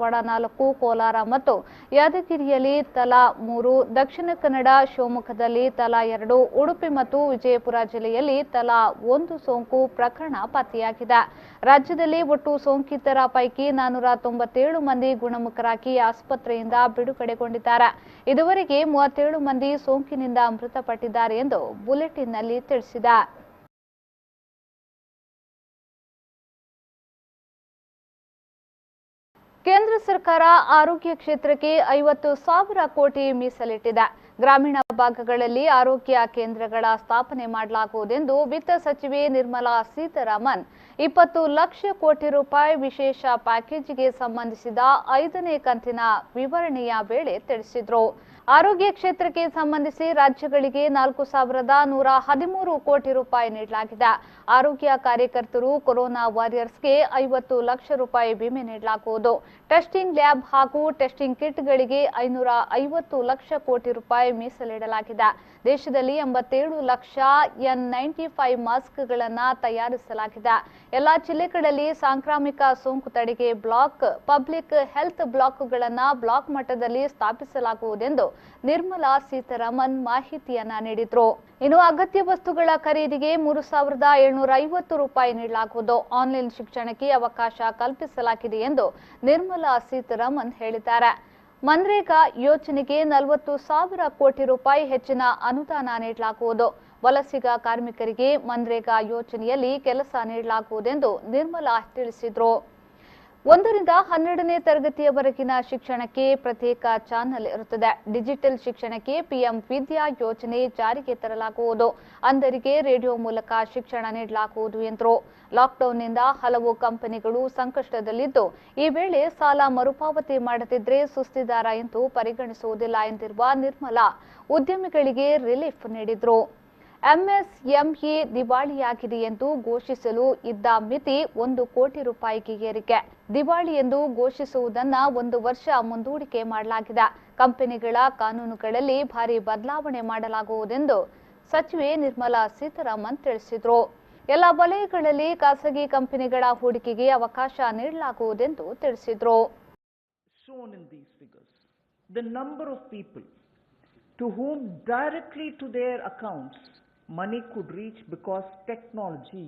4, ಕೋಲಾರ ಮತ್ತು ಯಾದಗಿರಿಯಲ್ಲಿ ತಲಾ 3, ದಕ್ಷಿಣ ಕನ್ನಡ ಶಿವಮೊಗ್ಗದಲ್ಲಿ ತಲಾ 2, ಉಡುಪಿ ಮತ್ತು ವಿಜಯಪುರ ಜಿಲ್ಲೆಯಲ್ಲಿ ತಲಾ 1 ಸೋಂಕು ಪ್ರಕರಣ ಪತ್ತೆಯಾಗಿದೆ. ರಾಜ್ಯದಲ್ಲಿ ಒಟ್ಟು ಸೋಂಕಿತರ ಪೈಕಿ 497 ಮಂದಿ ಗುಣಮುಖರಾಗಿ ಆಸ್ಪತ್ರೆಯಿಂದ ಬಿಡುಗಡೆಗೊಂಡಿದ್ದಾರೆ. ಇದುವರೆಗೆ 37 ಮಂದಿ ಸೋಂಕಿನಿಂದ ಮೃತಪಟ್ಟಿದ್ದಾರೆ ಎಂದು ಬುಲೆಟಿನ್ನಲ್ಲಿ ತಿಳಿಸಿದೆ. ಕೇಂದ್ರ ಸರ್ಕಾರ ಆರೋಗ್ಯ ಕ್ಷೇತ್ರಕ್ಕೆ 50,000 ಕೋಟಿ ಮೀಸಲಿಟ್ಟಿದೆ. ಗ್ರಾಮೀಣ ಭಾಗಗಳಲ್ಲಿ ಆರೋಗ್ಯ ಕೇಂದ್ರಗಳ ಸ್ಥಾಪನೆ ಮಾಡಲಾಗುವುದೆಂದು ವಿತ್ತ ಸಚಿವೆ ನಿರ್ಮಲಾ ಸೀತಾರಾಮನ್ 20 ಲಕ್ಷ ಕೋಟಿ ರೂಪಾಯಿ ವಿಶೇಷ ಪ್ಯಾಕೇಜ್ಗೆ ಸಂಬಂಧಿಸಿದ 5ನೇ ಕಂತಿನ ವಿವರಣೆಯ ವೇಳೆ ತಿಳಿಸಿದರು. ಆರೋಗ್ಯ ಕ್ಷೇತ್ರಕ್ಕೆ ಸಂಬಂಧಿಸಿ ರಾಜ್ಯಗಳಿಗೆ 4,113 ಕೋಟಿ ರೂಪಾಯಿ ನೀಡಲಾಗಿದೆ. ಆರೋಗ್ಯ ಕಾರ್ಯಕರ್ತರು ಕೊರೋನಾ ವಾರಿಯರ್ಸ್ಗೆ 50 ಲಕ್ಷ ರೂಪಾಯಿ ವಿಮೆ ನೀಡಲಾಗುವುದು. ಟೆಸ್ಟಿಂಗ್ ಲ್ಯಾಬ್ ಹಾಗೂ ಟೆಸ್ಟಿಂಗ್ ಕಿಟ್ಗಳಿಗೆ 550 ಲಕ್ಷ ಕೋಟಿ ರೂಪಾಯಿ ಮೀಸಲಿಡಲಾಗಿದೆ. ದೇಶದಲ್ಲಿ 87 ಲಕ್ಷ N95 ಮಾಸ್ಕ್ಗಳನ್ನು ತಯಾರಿಸಲಾಗಿದೆ. ಎಲ್ಲಾ ಜಿಲ್ಲೆಗಳಲ್ಲಿ ಸಾಂಕ್ರಾಮಿಕ ಸೋಂಕು ತಡೆಗೆ ಬ್ಲಾಕ್ ಪಬ್ಲಿಕ್ ಹೆಲ್ತ್ ಬ್ಲಾಕ್ಗಳನ್ನು ಬ್ಲಾಕ್ ಮಟ್ಟದಲ್ಲಿ ಸ್ಥಾಪಿಸಲಾಗುವುದೆಂದು ನಿರ್ಮಲಾ ಸೀತಾರಾಮನ್ ಮಾಹಿತಿಯನ್ನ ನೀಡಿದರು. ಇನ್ನು ಅಗತ್ಯ ವಸ್ತುಗಳ ಖರೀದಿಗೆ 3,750 ರೂಪಾಯಿ ನೀಡಲಾಗುವುದು. ಆನ್ಲೈನ್ ಶಿಕ್ಷಣಕ್ಕೆ ಅವಕಾಶ ಕಲ್ಪಿಸಲಾಗಿದೆ ಎಂದು ನಿರ್ಮಲಾ ಸೀತಾರಾಮನ್ ಹೇಳಿದ್ದಾರೆ. ಮನ್ರೇಗಾ ಯೋಜನೆಗೆ 40,000 ಕೋಟಿ ರೂಪಾಯಿ ಹೆಚ್ಚಿನ ಅನುದಾನ ನೀಡಲಾಗುವುದು. ವಲಸಿಗ ಕಾರ್ಮಿಕರಿಗೆ ಮನ್ರೇಗಾ ಯೋಜನೆಯಲ್ಲಿ ಕೆಲಸ ನೀಡಲಾಗುವುದೆಂದು ನಿರ್ಮಲಾ ತಿಳಿಸಿದರು. 1ರಿಂದ 12ನೇ ತರಗತಿಯವರೆಗಿನ ಶಿಕ್ಷಣಕ್ಕೆ ಪ್ರತ್ಯೇಕ ಚಾನೆಲ್ ಇರುತ್ತದೆ. ಡಿಜಿಟಲ್ ಶಿಕ್ಷಣಕ್ಕೆ ಪಿಎಂ ವಿದ್ಯಾ ಯೋಜನೆ ಜಾರಿಗೆ ತರಲಾಗುವುದು. ಅಂಧರಿಗೆ ರೇಡಿಯೋ ಮೂಲಕ ಶಿಕ್ಷಣ ನೀಡಲಾಗುವುದು ಎಂದರು. ಲಾಕ್ಡೌನ್ನಿಂದ ಹಲವು ಕಂಪನಿಗಳು ಸಂಕಷ್ಟದಲ್ಲಿದ್ದು, ಈ ವೇಳೆ ಸಾಲ ಮರುಪಾವತಿ ಮಾಡದಿದ್ದರೆ ಸುಸ್ತಿದಾರ ಎಂದು ಪರಿಗಣಿಸುವುದಿಲ್ಲ ಎಂದಿರುವ ನಿರ್ಮಲಾ ಉದ್ಯಮಿಗಳಿಗೆ ರಿಲೀಫ್ ನೀಡಿದರು. ಎಂಎಸ್ಎಂಇ ದಿವಾಳಿಯಾಗಿದೆ ಎಂದು ಘೋಷಿಸಲು ಇದ್ದ ಮಿತಿ 1 ಕೋಟಿ ರೂಪಾಯಿಗೆ ಏರಿಕೆ. ದಿವಾಳಿ ಎಂದು ಘೋಷಿಸುವುದನ್ನು 1 ವರ್ಷ ಮುಂದೂಡಿಕೆ ಮಾಡಲಾಗಿದೆ. ಕಂಪನಿಗಳ ಕಾನೂನುಗಳಲ್ಲಿ ಭಾರಿ ಬದಲಾವಣೆ ಮಾಡಲಾಗುವುದೆಂದು ಸಚಿವೆ ನಿರ್ಮಲಾ ಸೀತಾರಾಮನ್ ತಿಳಿಸಿದರು. ಎಲ್ಲ ವಲಯಗಳಲ್ಲಿ ಖಾಸಗಿ ಕಂಪನಿಗಳ ಹೂಡಿಕೆಗೆ ಅವಕಾಶ ನೀಡಲಾಗುವುದೆಂದು ತಿಳಿಸಿದರು. To whom directly to their accounts money could reach because technology,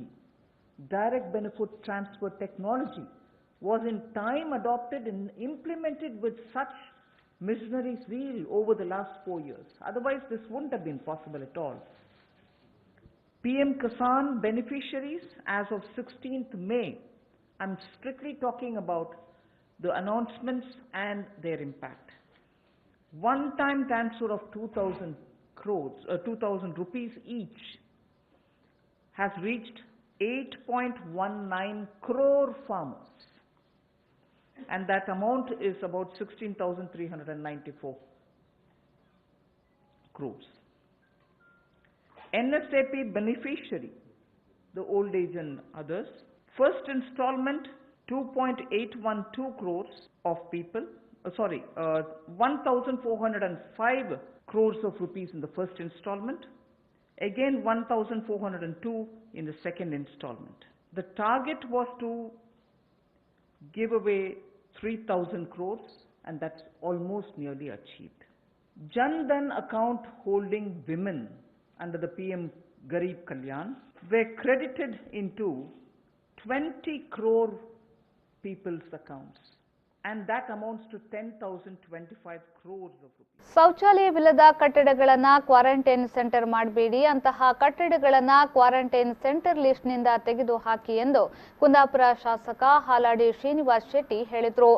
direct benefit transfer technology, was in time adopted and implemented with such missionary zeal over the last 4 years. Otherwise this wouldn't have been possible at all. PM Kisan beneficiaries as of 16th May, I'm strictly talking about the announcements and their impact. One-time transfer of 2,000 rupees each has reached 8.19 crore farmers, and that amount is about 16,394 crores. NSAP beneficiary, the old age and others, first installment 2.812 crores of people. 1,405 crores of rupees in the first installment, again 1,402 in the second installment. The target was to give away 3,000 crores, and that's almost nearly achieved. Jan Dhan account holding women under the PM Garib Kalyan were credited into 20 crore people's accounts. And that amounts to 10,025 crores of rupees. ಶೌಚಾಲಯವಿಲ್ಲದ ಕಟ್ಟಡಗಳನ್ನು quarantine centre ಮಾಡಬೇಡಿ, ಅಂತಹ ಕಟ್ಟಡಗಳನ್ನು quarantine centre ಲಿಸ್ಟ್ನಿಂದ ತೆಗೆದುಹಾಕಿ ಎಂದು ಕುಂದಾಪುರ ಶಾಸಕ ಹಾಲಾಡಿ ಶ್ರೀನಿವಾಸ್ ಶೆಟ್ಟಿ ಹೇಳಿದರು.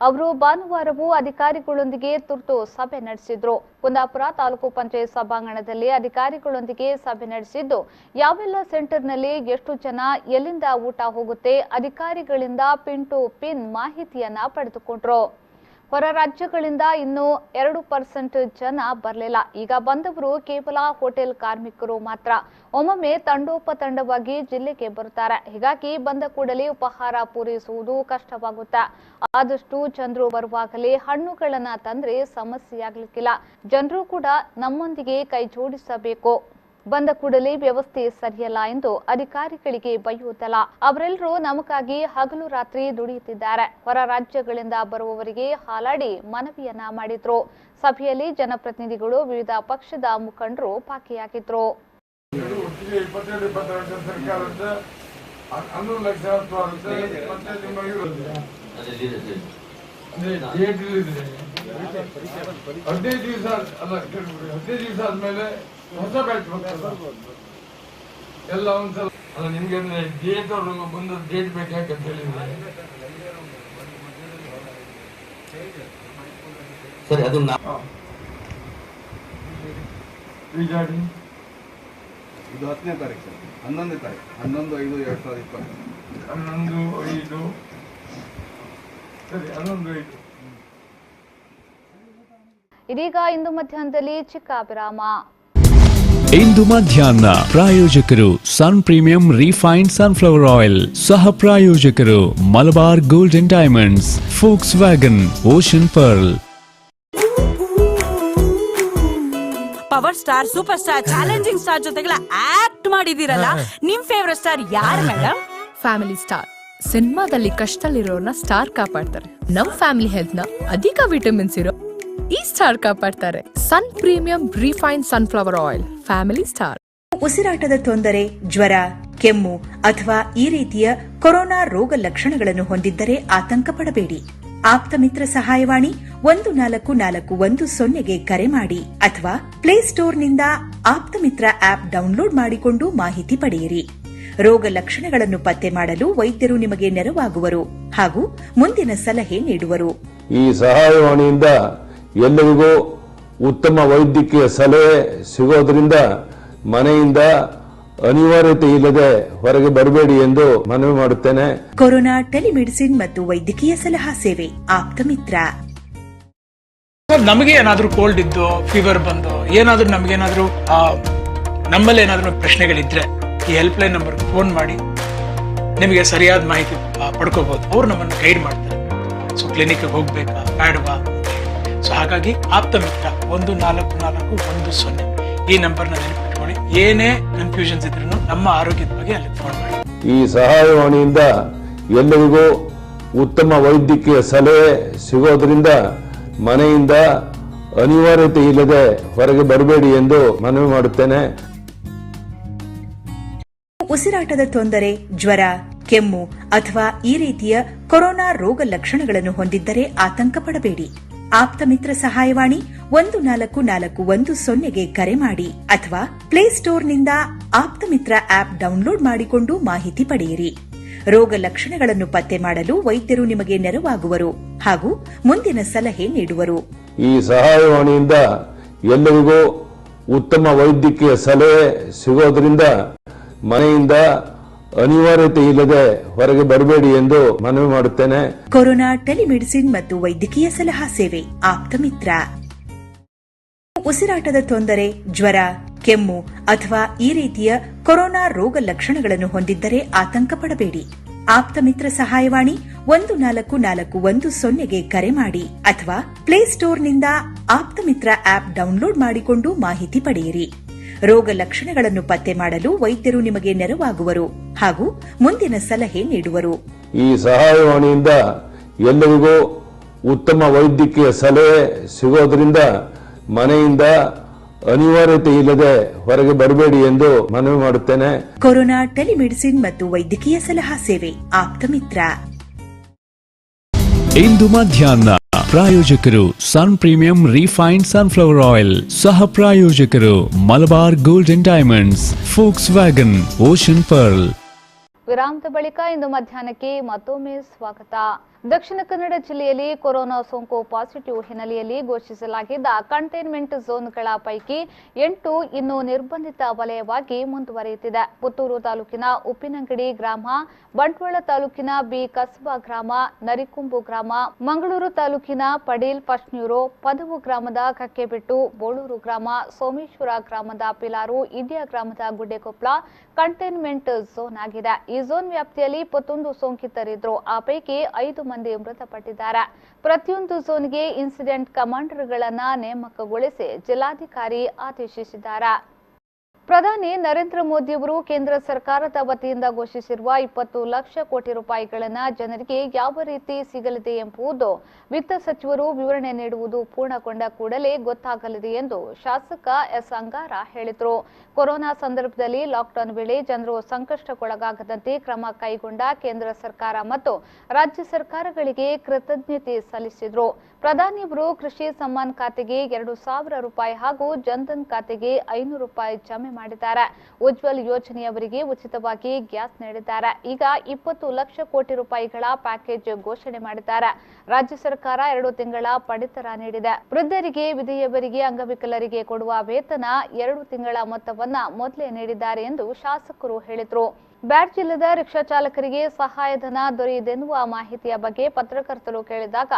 ಅವರು ಭಾನುವಾರವೂ ಅಧಿಕಾರಿಗಳೊಂದಿಗೆ ತುರ್ತು ಸಭೆ ನಡೆಸಿದ್ರು. ಕುಂದಾಪುರ ತಾಲೂಕು ಪಂಚಾಯತ್ ಸಭಾಂಗಣದಲ್ಲಿ ಅಧಿಕಾರಿಗಳೊಂದಿಗೆ ಸಭೆ ನಡೆಸಿದ್ದು, ಯಾವೆಲ್ಲ ಸೆಂಟರ್ನಲ್ಲಿ ಎಷ್ಟು ಜನ ಎಲ್ಲಿಂದ ಊಟ ಹೋಗುತ್ತೆ, ಅಧಿಕಾರಿಗಳಿಂದ ಪಿನ್ ಟು ಪಿನ್ ಮಾಹಿತಿಯನ್ನ ಪಡೆದುಕೊಂಡ್ರು. ಹೊರ ರಾಜ್ಯಗಳಿಂದ ಇನ್ನೂ 2% ಜನ ಬರಲಿಲ್ಲ. ಈಗ ಬಂದವರು ಕೇವಲ ಹೋಟೆಲ್ ಕಾರ್ಮಿಕರು ಮಾತ್ರ. ಒಮ್ಮೊಮ್ಮೆ ತಂಡೋಪತಂಡವಾಗಿ ಜಿಲ್ಲೆಗೆ ಬರುತ್ತಾರೆ. ಹೀಗಾಗಿ ಬಂದ ಕೂಡಲೇ ಉಪಹಾರ ಪೂರೈಸುವುದು ಕಷ್ಟವಾಗುತ್ತೆ. ಆದಷ್ಟು ಜನರು ಬರುವಾಗಲೇ ಹಣ್ಣುಗಳನ್ನ ತಂದ್ರೆ ಸಮಸ್ಯೆಯಾಗಲಿಕ್ಕಿಲ್ಲ. ಜನರು ಕೂಡ ನಮ್ಮೊಂದಿಗೆ ಕೈ ಜೋಡಿಸಬೇಕು. ಬಂದ ಕೂಡಲೇ ವ್ಯವಸ್ಥೆ ಸರಿಯಲ್ಲ ಎಂದು ಅಧಿಕಾರಿಗಳಿಗೆ ಬೈಯುವುದಲ್ಲ. ಅವರೆಲ್ಲರೂ ನಮಗಾಗಿ ಹಗಲು ರಾತ್ರಿ ದುಡಿಯುತ್ತಿದ್ದಾರೆ. ಹೊರ ರಾಜ್ಯಗಳಿಂದ ಬರುವವರಿಗೆ ಹಾಲಾಡಿ ಮನವಿಯನ್ನ ಮಾಡಿದ್ರು. ಸಭೆಯಲ್ಲಿ ಜನಪ್ರತಿನಿಧಿಗಳು, ವಿವಿಧ ಪಕ್ಷದ ಮುಖಂಡರು ಭಾಗಿಯಾಗಿದ್ರು. ಹದಿನೈದು ದಿವಸ ಆದ್ಮೇಲೆ ಹೊಸ ಬ್ಯಾಚ್ ಎಲ್ಲ ಒಂದ್ಸಲ ಅಲ್ಲ ನಿಮ್ಗೆ ಡೇಟ್ ಅವರು ಬಂದ ಡೇಟ್ ಬೇಕಾಗಂತ ಹೇಳಿದ್ದಾರೆ ಸರಿ. ಅದು ಇದು 10ನೇ ತಾರೀಕು ಸರ್, 11ನೇ ತಾರೀಕು 11/5/2020 11/5 ಸರಿ 11/5. ಇದೀಗ ಇಂದು ಮಧ್ಯಾಹ್ನದಲ್ಲಿ ಚಿಕ್ಕ ವಿರಾಮ. ಇಂದು ಮಧ್ಯಾಹ್ನ ಪ್ರಾಯೋಜಕರು ಸನ್ ಪ್ರೀಮಿಯಂ ರಿಫೈನ್ಡ್ ಸನ್ಫ್ಲವರ್ ಆಯಿಲ್, ಸಹ ಪ್ರಾಯೋಜಕರು Malabar gold and diamonds, forks wagon, ocean pearl. Power star, super star, challenging star ಜೊತೆಗೆಲ್ಲ ಆಕ್ಟ್ ಮಾಡಿದಿರಲ್ಲ, ನಿಮ್ ಫೇವರೇಟ್ ಸ್ಟಾರ್ ಯಾರು ಮೇಡಮ್? Family star. ಸಿನಿಮಾದಲ್ಲಿ ಕಷ್ಟದಲ್ಲಿರೋರ್ನ ಸ್ಟಾರ್ ಕಾಪಾಡ್ತಾರೆ. ನಮ್ ಫ್ಯಾಮಿಲಿ ಹೆಲ್ತ್ ನ ಅಧಿಕ ವಿಟಮಿನ್ಸ್ ಇರೋ ಈ ಸ್ಟಾರ್ ಕಾಪಾಡ್ತಾರೆ. Sun premium refined sunflower oil, family star. ಉಸಿರಾಟದ ತೊಂದರೆ, ಜ್ವರ, ಕೆಮ್ಮು ಅಥವಾ ಈ ರೀತಿಯ ಕೊರೋನಾ ರೋಗ ಲಕ್ಷಣಗಳನ್ನು ಹೊಂದಿದ್ದರೆ ಆತಂಕ ಪಡಬೇಡಿ. ಆಪ್ತ ಮಿತ್ರ ಸಹಾಯವಾಣಿ 1441 ಕರೆ ಮಾಡಿ ಅಥವಾ ಪ್ಲೇಸ್ಟೋರ್ನಿಂದ ಆಪ್ತ ಮಿತ್ರ ಆಪ್ ಡೌನ್ಲೋಡ್ ಮಾಡಿಕೊಂಡು ಮಾಹಿತಿ ಪಡೆಯಿರಿ. ರೋಗ ಲಕ್ಷಣಗಳನ್ನು ಪತ್ತೆ ಮಾಡಲು ವೈದ್ಯರು ನಿಮಗೆ ನೆರವಾಗುವರು ಹಾಗೂ ಮುಂದಿನ ಸಲಹೆ ನೀಡುವರು. ಈ ಸಹಾಯವಾಣಿಯಿಂದ ಎಲ್ಲರಿಗೂ ಉತ್ತಮ ವೈದ್ಯಕೀಯ ಸಲಹೆ ಸಿಗೋದ್ರಿಂದ ಮನೆಯಿಂದ ಅನಿವಾರ್ಯತೆ ಇಲ್ಲದೆ ಹೊರಗೆ ಬರಬೇಡಿ ಎಂದು ಮನವಿ ಮಾಡುತ್ತೇನೆ. ಕೊರೋನಾ ಟೆಲಿಮೆಡಿಸಿನ್ ಮತ್ತು ವೈದ್ಯಕೀಯ ಸಲಹಾ ಸೇವೆ ಆಪ್ತ ಮಿತ್ರ. ನಮಗೆ ಏನಾದ್ರೂ ಕೋಲ್ಡ್ ಇದ್ದು, ಫೀವರ್ ಬಂದು, ಏನಾದ್ರೂ ನಮಗೇನಾದ್ರೂ ನಮ್ಮಲ್ಲಿ ಏನಾದ್ರೂ ಪ್ರಶ್ನೆಗಳಿದ್ರೆ ಈ ಹೆಲ್ಪ್ ಲೈನ್ ನಂಬರ್ ಫೋನ್ ಮಾಡಿ ನಿಮಗೆ ಸರಿಯಾದ ಮಾಹಿತಿ ಪಡ್ಕೋಬಹುದು. ಅವ್ರು ನಮ್ಮನ್ನು ಗೈಡ್ ಮಾಡ್ತಾರೆ. ಸೊ ಕ್ಲಿನಿಕ್ಗೆ ಹೋಗ್ಬೇಕಾ ಬೇಡವಾ? ಸೊ ಹಾಗಾಗಿ ಆಪ್ತ ಮಿತ್ರ 1441 ಈ ನಂಬರ್ನ ನೆನಪಿಟ್ಕೊಳ್ಳಿ. ಏನೇ ಕನ್ಫ್ಯೂಷನ್ಸ್ ಇದ್ರೂ ನಮ್ಮ ಆರೋಗ್ಯದ ಬಗ್ಗೆ ಅಲ್ಲಿ ಫೋನ್ ಮಾಡಿ. ಈ ಸಹಾಯವಾಣಿಯಿಂದ ಎಲ್ಲರಿಗೂ ಉತ್ತಮ ವೈದ್ಯಕೀಯ ಸಲಹೆ ಸಿಗೋದ್ರಿಂದ ಮನೆಯಿಂದ ಅನಿವಾರ್ಯತೆ ಇಲ್ಲದೆ ಹೊರಗೆ ಬರಬೇಡಿ ಎಂದು ಮನವಿ ಮಾಡುತ್ತೇನೆ. ಉಸಿರಾಟದ ತೊಂದರೆ, ಜ್ವರ, ಕೆಮ್ಮು ಅಥವಾ ಈ ರೀತಿಯ ಕೊರೋನಾ ರೋಗ ಲಕ್ಷಣಗಳನ್ನು ಹೊಂದಿದ್ದರೆ ಆತಂಕ ಪಡಬೇಡಿ. ಆಪ್ತ ಮಿತ್ರ ಸಹಾಯವಾಣಿ 1441 ಕರೆ ಮಾಡಿ ಅಥವಾ ಪ್ಲೇಸ್ಟೋರ್ನಿಂದ ಆಪ್ತ ಮಿತ್ರ ಆಪ್ ಡೌನ್ಲೋಡ್ ಮಾಡಿಕೊಂಡು ಮಾಹಿತಿ ಪಡೆಯಿರಿ. ರೋಗ ಲಕ್ಷಣಗಳನ್ನು ಪತ್ತೆ ಮಾಡಲು ವೈದ್ಯರು ನಿಮಗೆ ನೆರವಾಗುವರು ಹಾಗೂ ಮುಂದಿನ ಸಲಹೆ ನೀಡುವರು. ಈ ಸಹಾಯವಾಣಿಯಿಂದ ಎಲ್ಲರಿಗೂ ಉತ್ತಮ ವೈದ್ಯಕೀಯ ಸಲಹೆ ಸಿಗೋದ್ರಿಂದ ಮನೆಯಿಂದ ಅನಿವಾರ್ಯತೆ ಇಲ್ಲದೆ ಹೊರಗೆ ಬರಬೇಡಿ ಎಂದು ಮನವಿ ಮಾಡುತ್ತೇನೆ. ಕೊರೋನಾ ಟೆಲಿಮೆಡಿಸಿನ್ ಮತ್ತು ವೈದ್ಯಕೀಯ ಸಲಹಾ ಸೇವೆ ಆಪ್ತ ಮಿತ್ರ. ಉಸಿರಾಟದ ತೊಂದರೆ, ಜ್ವರ, ಕೆಮ್ಮು ಅಥವಾ ಈ ರೀತಿಯ ಕೊರೋನಾ ರೋಗ ಲಕ್ಷಣಗಳನ್ನು ಹೊಂದಿದ್ದರೆ ಆತಂಕ ಪಡಬೇಡಿ. ಆಪ್ತ ಮಿತ್ರ ಸಹಾಯವಾಣಿ 1441 ಕರೆ ಮಾಡಿ ಅಥವಾ ಪ್ಲೇಸ್ಟೋರ್ನಿಂದ ಆಪ್ತ ಮಿತ್ರ ಆಪ್ ಡೌನ್ಲೋಡ್ ಮಾಡಿಕೊಂಡು ಮಾಹಿತಿ ಪಡೆಯಿರಿ. ರೋಗ ಲಕ್ಷಣಗಳನ್ನು ಪತ್ತೆ ಮಾಡಲು ವೈದ್ಯರು ನಿಮಗೆ ನೆರವಾಗುವರು ಹಾಗೂ ಮುಂದಿನ ಸಲಹೆ ನೀಡುವರು. ಈ ಸಹಾಯವಾಣಿಯಿಂದ ಎಲ್ಲರಿಗೂ ಉತ್ತಮ ವೈದ್ಯಕೀಯ ಸಲಹೆ ಸಿಗೋದ್ರಿಂದ ಮನೆಯಿಂದ ಅನಿವಾರ್ಯತೆ ಇಲ್ಲದೆ ಹೊರಗೆ ಬರಬೇಡಿ ಎಂದು ಮನವಿ ಮಾಡುತ್ತೇನೆ. ಕೊರೋನಾ ಟೆಲಿಮೆಡಿಸಿನ್ ಮತ್ತು ವೈದ್ಯಕೀಯ ಸಲಹಾ ಸೇವೆ ಆಪ್ತ ಮಿತ್ರ. ಇಂದು ಮಧ್ಯಾಹ್ನ ಪ್ರಾಯೋಜಕರು ಸನ್ ಪ್ರೀಮಿಯಂ ರಿಫೈನ್ಡ್ ಸನ್ಫ್ಲವರ್ ಆಯಿಲ್, ಸಹ ಪ್ರಾಯೋಜಕರು Malabar gold and diamonds, forks wagon, ocean pearl. ವಿರಾಮದ ಬಳಿಕ ಇಂದು ಮಧ್ಯಾಹ್ನಕ್ಕೆ ಮತ್ತೊಮ್ಮೆ ಸ್ವಾಗತ. ದಕ್ಷಿಣ ಕನ್ನಡ ಜಿಲ್ಲೆಯಲ್ಲಿ ಕೊರೋನಾ ಸೋಂಕು ಪಾಸಿಟಿವ್ ಹಿನ್ನೆಲೆಯಲ್ಲಿ ಘೋಷಿಸಲಾಗಿದ್ದ ಕಂಟೈನ್ಮೆಂಟ್ ಝೋನ್ಗಳ ಪೈಕಿ 8 ಇನ್ನೂ ನಿರ್ಬಂಧಿತ ವಲಯವಾಗಿ ಮುಂದುವರಿಯುತ್ತಿದೆ. ಪುತ್ತೂರು ತಾಲೂಕಿನ ಉಪ್ಪಿನಂಗಡಿ ಗ್ರಾಮ, ಬಂಟ್ವಾಳ ತಾಲೂಕಿನ ಬಿ ಕಸಬಾ ಗ್ರಾಮ, ನರಿಕುಂಬು ಗ್ರಾಮ, ಮಂಗಳೂರು ತಾಲೂಕಿನ ಪಡೀಲ್ ಪಶ್ನೂರು, ಪದವು ಗ್ರಾಮದ ಕಕ್ಕೆಬೆಟ್ಟು, ಬೋಳೂರು ಗ್ರಾಮ, ಸೋಮೇಶ್ವರ ಗ್ರಾಮದ ಪಿಲಾರು, ಇಡ್ಯ ಗ್ರಾಮದ ಗುಡ್ಡೆಕೊಪ್ಲ ಕಂಟೈನ್ಮೆಂಟ್ ಝೋನ್ ಆಗಿದೆ. ಈ ಝೋನ್ ವ್ಯಾಪ್ತಿಯಲ್ಲಿ 21 ಸೋಂಕಿತರಿದ್ರು. ಆ ಪೈಕಿ 5 ಮಂದಿ ಮೃತಪಟ್ಟಿದ್ದಾರೆ. ಪ್ರತಿಯೊಂದು ಝೋನ್ಗೆ ಇನ್ಸಿಡೆಂಟ್ ಕಮಾಂಡರ್ಗಳನ್ನ ನೇಮಕಗೊಳಿಸಿ ಜಿಲ್ಲಾಧಿಕಾರಿ ಆದೇಶಿಸಿದ್ದಾರೆ. ಪ್ರಧಾನಿ ನರೇಂದ್ರ ಮೋದಿಯವರು ಕೇಂದ್ರ ಸರ್ಕಾರದ ವತಿಯಿಂದ ಘೋಷಿಸಿರುವ 20 ಲಕ್ಷ ಕೋಟಿ ರೂಪಾಯಿಗಳನ್ನು ಜನರಿಗೆ ಯಾವ ರೀತಿ ಸಿಗಲಿದೆ ಎಂಬುದು ವಿತ್ತ ಸಚಿವರು ವಿವರಣೆ ನೀಡುವುದು ಪೂರ್ಣಗೊಂಡ ಕೂಡಲೇ ಗೊತ್ತಾಗಲಿದೆ ಎಂದು ಶಾಸಕ ಎಸ್ ಅಂಗಾರ ಹೇಳಿದರು. ಕೊರೋನಾ ಸಂದರ್ಭದಲ್ಲಿ ಲಾಕ್ಡೌನ್ ವೇಳೆ ಜನರು ಸಂಕಷ್ಟಕ್ಕೊಳಗಾಗದಂತೆ ಕ್ರಮ ಕೈಗೊಂಡ ಕೇಂದ್ರ ಸರ್ಕಾರ ಮತ್ತು ರಾಜ್ಯ ಸರ್ಕಾರಗಳಿಗೆ ಕೃತಜ್ಞತೆ ಸಲ್ಲಿಸಿದರು. ಪ್ರಧಾನಿಯವರು ಕೃಷಿ ಸಮ್ಮಾನ್ ಖಾತೆಗೆ 2,000 ರೂಪಾಯಿ ಹಾಗೂ ಜನ್ಧನ್ ಖಾತೆಗೆ 500 ರೂಪಾಯಿ ಜಮೆ ಮಾಡಿದ್ದಾರೆ. ಉಜ್ವಲ್ ಯೋಜನೆಯವರಿಗೆ ಉಚಿತವಾಗಿ ಗ್ಯಾಸ್ ನೀಡಿದ್ದಾರೆ. ಈಗ 20 ಲಕ್ಷ ಕೋಟಿ ರೂಪಾಯಿಗಳ ಪ್ಯಾಕೇಜ್ ಘೋಷಣೆ ಮಾಡಿದ್ದಾರೆ. ರಾಜ್ಯ ಸರ್ಕಾರ 2 ತಿಂಗಳ ಪಡಿತರ ನೀಡಿದೆ. ವೃದ್ಧರಿಗೆ, ವಿಧವೆಯರಿಗೆ, ಅಂಗವಿಕಲರಿಗೆ ಕೊಡುವ ವೇತನ 2 ತಿಂಗಳ ಮೊತ್ತವನ್ನ ಮೊದಲೇ ನೀಡಿದ್ದಾರೆ ಎಂದು ಶಾಸಕರು ಹೇಳಿದರು. ಬ್ಯಾಡ್ಜ್ ಇಲ್ಲದ ರಿಕ್ಷಾ ಚಾಲಕರಿಗೆ ಸಹಾಯಧನ ದೊರೆಯದೆನ್ನುವ ಮಾಹಿತಿಯ ಬಗ್ಗೆ ಪತ್ರಕರ್ತರು ಕೇಳಿದಾಗ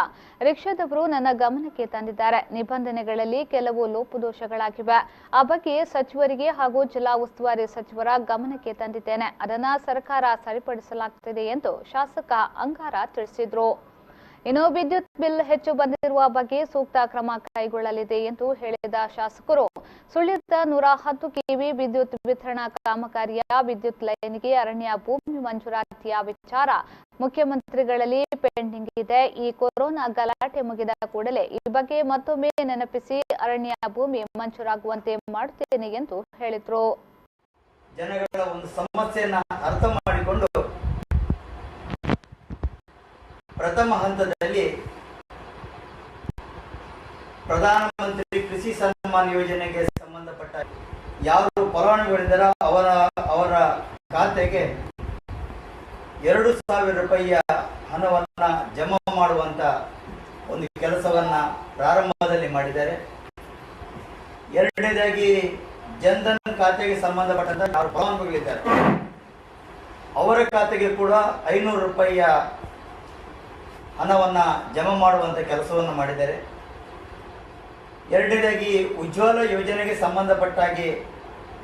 ರಿಕ್ಷಾದವರು ನನ್ನ ಗಮನಕ್ಕೆ ತಂದಿದ್ದಾರೆ. ನಿಬಂಧನೆಗಳಲ್ಲಿ ಕೆಲವು ಲೋಪದೋಷಗಳಾಗಿವೆ. ಆ ಬಗ್ಗೆ ಸಚಿವರಿಗೆ ಹಾಗೂ ಜಿಲ್ಲಾ ಉಸ್ತುವಾರಿ ಸಚಿವರ ಗಮನಕ್ಕೆ ತಂದಿದ್ದೇನೆ. ಅದನ್ನು ಸರ್ಕಾರ ಸರಿಪಡಿಸಲಾಗುತ್ತಿದೆ ಎಂದು ಶಾಸಕ ಅಂಗಾರ ತಿಳಿಸಿದರು. ಇನ್ನು ವಿದ್ಯುತ್ ಬಿಲ್ ಹೆಚ್ಚು ಬಂದಿರುವ ಬಗ್ಗೆ ಸೂಕ್ತ ಕ್ರಮ ಕೈಗೊಳ್ಳಲಿದೆ ಎಂದು ಹೇಳಿದ ಶಾಸಕರು, ಸುಳ್ಯದ 110 ಕೆವಿ ವಿದ್ಯುತ್ ವಿತರಣಾ ಕಾಮಗಾರಿಯ ವಿದ್ಯುತ್ ಲೈನ್ಗೆ ಅರಣ್ಯ ಭೂಮಿ ಮಂಜೂರಾತಿಯ ವಿಚಾರ ಮುಖ್ಯಮಂತ್ರಿಗಳಲ್ಲಿ ಪೆಂಡಿಂಗ್ ಇದೆ. ಈ ಕೊರೋನಾ ಗಲಾಟೆ ಮುಗಿದ ಕೂಡಲೇ ಈ ಬಗ್ಗೆ ಮತ್ತೊಮ್ಮೆ ನೆನಪಿಸಿ ಅರಣ್ಯ ಭೂಮಿ ಮಂಜೂರಾಗುವಂತೆ ಮಾಡುತ್ತೇನೆ ಎಂದು ಹೇಳಿದರು. ಜನಗಳ ಒಂದು ಸಮಸ್ಯೆಯನ್ನು ಅರ್ಥ ಮಾಡಿಕೊಂಡು ಪ್ರಥಮ ಹಂತದಲ್ಲಿ ಪ್ರಧಾನಮಂತ್ರಿ ಕೃಷಿ ಸನ್ಮಾನ್ ಯೋಜನೆಗೆ ಸಂಬಂಧಪಟ್ಟ ಯಾರು ಫಲಾನುಭವಿಗಳಿದ್ದಾರೋ ಅವರ ಖಾತೆಗೆ 2,000 ರೂಪಾಯಿಯ ಹಣವನ್ನು ಜಮಾ ಮಾಡುವಂತ ಒಂದು ಕೆಲಸವನ್ನ ಪ್ರಾರಂಭದಲ್ಲಿ ಮಾಡಿದ್ದಾರೆ. ಎರಡನೇದಾಗಿ ಜನ್ಧನ್ ಖಾತೆಗೆ ಸಂಬಂಧಪಟ್ಟಂತ ಯಾರು ಫಲಾನುಭವಿಗಳಿದ್ದಾರೆ ಅವರ ಖಾತೆಗೆ ಕೂಡ 500 ರೂಪಾಯಿಯ ಹಣವನ್ನು ಜಮಾ ಮಾಡುವಂಥ ಕೆಲಸವನ್ನು ಮಾಡಿದ್ದಾರೆ. ಎರಡನೇದಾಗಿ ಉಜ್ವಲ ಯೋಜನೆಗೆ ಸಂಬಂಧಪಟ್ಟಾಗಿ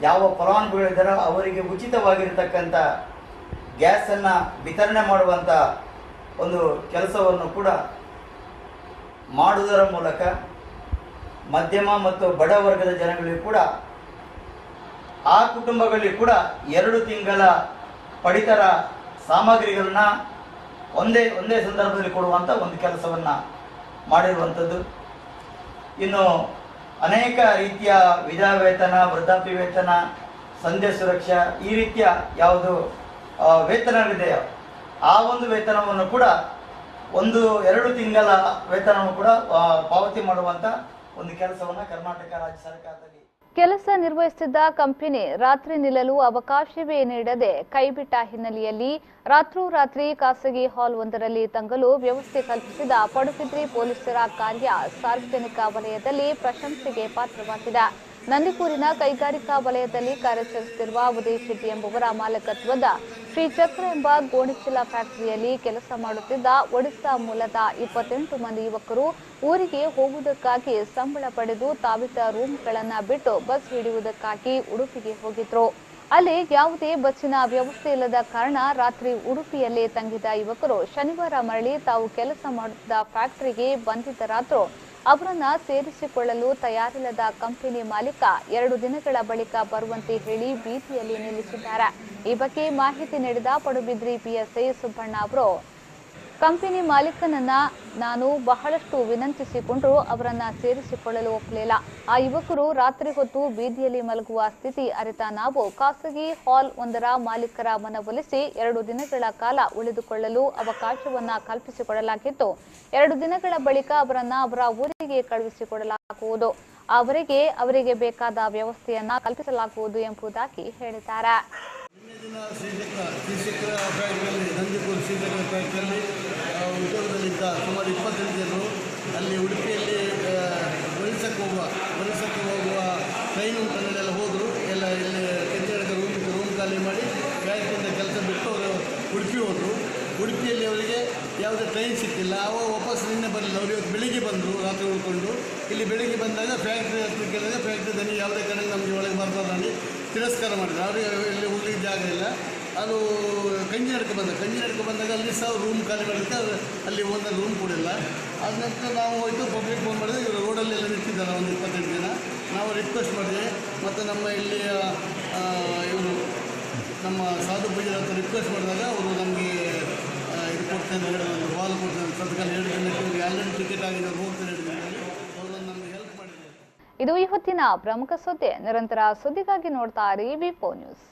ಯಾವ ಫಲಾನುಭವಿಗಳಿದ್ದಾರೋ ಅವರಿಗೆ ಉಚಿತವಾಗಿರತಕ್ಕಂಥ ಗ್ಯಾಸನ್ನು ವಿತರಣೆ ಮಾಡುವಂಥ ಒಂದು ಕೆಲಸವನ್ನು ಕೂಡ ಮಾಡುವುದರ ಮೂಲಕ ಮಧ್ಯಮ ಮತ್ತು ಬಡ ವರ್ಗದ ಜನಗಳಿಗೆ ಕೂಡ ಆ ಕುಟುಂಬಗಳಿಗೆ ಕೂಡ 2 ತಿಂಗಳ ಪಡಿತರ ಸಾಮಗ್ರಿಗಳನ್ನ ಒಂದೇ ಸಂದರ್ಭದಲ್ಲಿ ಕೊಡುವಂಥ ಒಂದು ಕೆಲಸವನ್ನು ಮಾಡಿರುವಂಥದ್ದು. ಇನ್ನು ಅನೇಕ ರೀತಿಯ ವಿಧವಾ ವೇತನ, ವೃದ್ಧಾಪ್ಯ ವೇತನ, ಸಂಧ್ಯಾ ಸುರಕ್ಷಾ ಈ ರೀತಿಯ ಯಾವುದು ವೇತನಗಳಿದೆಯೋ ಆ ಒಂದು ವೇತನವನ್ನು ಕೂಡ 1-2 ತಿಂಗಳ ವೇತನವನ್ನು ಕೂಡ ಪಾವತಿ ಮಾಡುವಂಥ ಒಂದು ಕೆಲಸವನ್ನು ಕರ್ನಾಟಕ ರಾಜ್ಯ ಸರ್ಕಾರದಲ್ಲಿ ಕೆಲಸ ನಿರ್ವಹಿಸುತ್ತಿದ್ದ ಕಂಪನಿ ರಾತ್ರಿ ನಿಲ್ಲಲು ಅವಕಾಶವೇ ನೀಡದೆ ಕೈಬಿಟ್ಟ ಹಿನ್ನೆಲೆಯಲ್ಲಿ ರಾತ್ರೋರಾತ್ರಿ ಖಾಸಗಿ ಹಾಲ್ ಒಂದರಲ್ಲಿ ತಂಗಲು ವ್ಯವಸ್ಥೆ ಕಲ್ಪಿಸಿದ ಪಡುಬಿದ್ರಿ ಪೊಲೀಸರ ಕಾರ್ಯ ಸಾರ್ವಜನಿಕ ವಲಯದಲ್ಲಿ ಪ್ರಶಂಸೆಗೆ ಪಾತ್ರವಾಗಿದೆ. ನಂದಿಕೂರಿನ ಕೈಗಾರಿಕಾ ವಲಯದಲ್ಲಿ ಕಾರ್ಯಾಚರಿಸುತ್ತಿರುವ ಉದಯ್ ಶೆಟ್ಟಿ ಎಂಬುವರ ಮಾಲಕತ್ವದ ಶ್ರೀ ಚಕ್ರ ಎಂಬ ಗೋಣಿಚೀಲ ಫ್ಯಾಕ್ಟರಿಯಲ್ಲಿ ಕೆಲಸ ಮಾಡುತ್ತಿದ್ದ ಒಡಿಶಾ ಮೂಲದ 28 ಮಂದಿ ಯುವಕರು ಊರಿಗೆ ಹೋಗುವುದಕ್ಕಾಗಿ ಸಂಬಳ ಪಡೆದು ತಾವಿದ್ದ ರೂಮ್ಗಳನ್ನು ಬಿಟ್ಟು ಬಸ್ ಹಿಡಿಯುವುದಕ್ಕಾಗಿ ಉಡುಪಿಗೆ ಹೋಗಿದ್ರು. ಅಲ್ಲಿ ಯಾವುದೇ ಬಸ್ಸಿನ ವ್ಯವಸ್ಥೆ ಇಲ್ಲದ ಕಾರಣ ರಾತ್ರಿ ಉಡುಪಿಯಲ್ಲೇ ತಂಗಿದ ಯುವಕರು ಶನಿವಾರ ಮರಳಿ ತಾವು ಕೆಲಸ ಮಾಡುತ್ತಿದ್ದ ಫ್ಯಾಕ್ಟರಿಗೆ ಬಂದಿದ್ದರಾದರೂ ಅವರನ್ನ ಸೇರಿಸಿಕೊಳ್ಳಲು ತಯಾರಿಲ್ಲದ ಕಂಪನಿ ಮಾಲೀಕ 2 ದಿನಗಳ ಬಳಿಕ ಬರುವಂತೆ ಹೇಳಿ ಬೀದಿಯಲ್ಲಿ ನಿಲ್ಲಿಸಿದ್ದಾರೆ. ಈ ಬಗ್ಗೆ ಮಾಹಿತಿ ನೀಡಿದ ಪಡುಬಿದ್ರಿ ಪಿಎಸ್ಐ ಸುಬ್ಬಣ್ಣ ಅವರು, ಕಂಪನಿ ಮಾಲೀಕನನ್ನ ನಾನು ಬಹಳಷ್ಟು ವಿನಂತಿಸಿಕೊಂಡರೂ ಅವರನ್ನ ಸೇರಿಸಿಕೊಳ್ಳಲು ಒಪ್ಪಲಿಲ್ಲ. ಆ ಯುವಕರು ರಾತ್ರಿ ಹೊತ್ತು ಬೀದಿಯಲ್ಲಿ ಮಲಗುವ ಸ್ಥಿತಿ ಅರಿತ ನಾವು ಖಾಸಗಿ ಹಾಲ್ ಒಂದರ ಮಾಲೀಕರ ಮನವೊಲಿಸಿ 2 ದಿನಗಳ ಕಾಲ ಉಳಿದುಕೊಳ್ಳಲು ಅವಕಾಶವನ್ನ ಕಲ್ಪಿಸಿಕೊಡಲಾಗಿತ್ತು. 2 ದಿನಗಳ ಬಳಿಕ ಅವರನ್ನ ಅವರ ಊರಿಗೆ ಕಳುಹಿಸಿಕೊಡಲಾಗುವುದು. ಅವರಿಗೆ ಬೇಕಾದ ವ್ಯವಸ್ಥೆಯನ್ನ ಕಲ್ಪಿಸಲಾಗುವುದು ಎಂಬುದಾಗಿ ಹೇಳಿದ್ದಾರೆ. ನಂದಿಪುರ ಶ್ರೀಚಕ್ರ ಫ್ಯಾಕ್ಟ್ರಿಯಲ್ಲಿ ಉದ್ಯೋಗದಲ್ಲಿದ್ದ ಸುಮಾರು 28 ಜನರು ಅಲ್ಲಿ ಉಡುಪಿಯಲ್ಲಿ ಒರಿಸ್ಸಕ್ಕೆ ಹೋಗುವ ಟ್ರೈನ್ ಉಂಟಲ್ಲೆಲ್ಲ ಹೋದರು. ಎಲ್ಲ ಇಲ್ಲಿ ಕೆಂಚೇಳದ ರೂಮ್ ಖಾಲಿ ಮಾಡಿ ಫ್ಯಾಕ್ಟ್ರಿಯಿಂದ ಕೆಲಸ ಬಿಟ್ಟು ಅವರು ಉಡುಪಿ ಹೋದರು. ಉಡುಪಿಯಲ್ಲಿ ಅವರಿಗೆ ಯಾವುದೇ ಟ್ರೈನ್ ಸಿಕ್ಕಿಲ್ಲ. ವಾಪಸ್ ನಿನ್ನೆ ಬರಲಿಲ್ಲ. ಅವರು ಇವತ್ತು ಬೆಳಿಗ್ಗೆ ಬಂದರು, ರಾತ್ರಿ ಉಳ್ಕೊಂಡು. ಇಲ್ಲಿ ಬೆಳಿಗ್ಗೆ ಬಂದಾಗ ಫ್ಯಾಕ್ಟ್ರಿ ಹತ್ರ ಕೇಳಿದ್ರೆ ಫ್ಯಾಕ್ಟ್ರಿ ದನಿ ಯಾವುದೇ ಕಡೆ ನಮಗೆ ಒಳಗೆ ಬರಬಾರ್ದು ತಿರಸ್ಕಾರ ಮಾಡಿದ್ರು. ಅವರಿಗೆ ಇಲ್ಲಿ ಹೋಗ್ಲಿಕ್ಕೆ ಜಾಗ ಇಲ್ಲ. ಅದು ಕಂಜಿನಡ್ಕ ಬಂದಾಗ ಅಲ್ಲಿ ಸಹ ರೂಮ್ ಖಾಲಿ ಮಾಡಲಿಕ್ಕೆ ಅಲ್ಲಿ ಒಂದು ರೂಮ್ ಕೊಡಿಲ್ಲ. ಆದ ನಂತರ ನಾವು ಹೋಯಿತು ಪಬ್ಲಿಕ್ ಫೋನ್ ಮಾಡಿದ್ರೆ ಇವರು ರೋಡಲ್ಲಿ ಎಲ್ಲ ನಿಂತಿದ್ದಾರೆ ಒಂದು 28 ಜನ. ನಾವು ರಿಕ್ವೆಸ್ಟ್ ಮಾಡಿದೆ ಮತ್ತು ನಮ್ಮ ಇಲ್ಲಿಯ ಇವರು ನಮ್ಮ ಸಾಧು ಪೂಜೆ ಹತ್ರ ರಿಕ್ವೆಸ್ಟ್ ಮಾಡಿದಾಗ ಅವರು ನಮಗೆ ಇದು ಕೊಡ್ತೇನೆ ಹೇಳಿದ್ರು, ಹಾಲ್ ಕೊಡ್ತೇನೆ ಸದ್ಕಾಲ 2 ದಿನಕ್ಕೆ ಆಲ್ರೆಡಿ ಟಿಕೆಟ್ ಆಗಿದೆ ಅವ್ರು ಹೋಗ್ತಾರೆ 2 ದಿನದಲ್ಲಿ ಅವರು ನಮಗೆ ಹೆಲ್ಪ್ ಮಾಡಿದ್ದಾರೆ. ಇದು ಈ ಹೊತ್ತಿನ ಪ್ರಮುಖ ಸುದ್ದಿ. ನಿರಂತರ ಸುದ್ದಿಗಾಗಿ ನೋಡ್ತಾ ಇರಿ ವಿ4 ನ್ಯೂಸ್.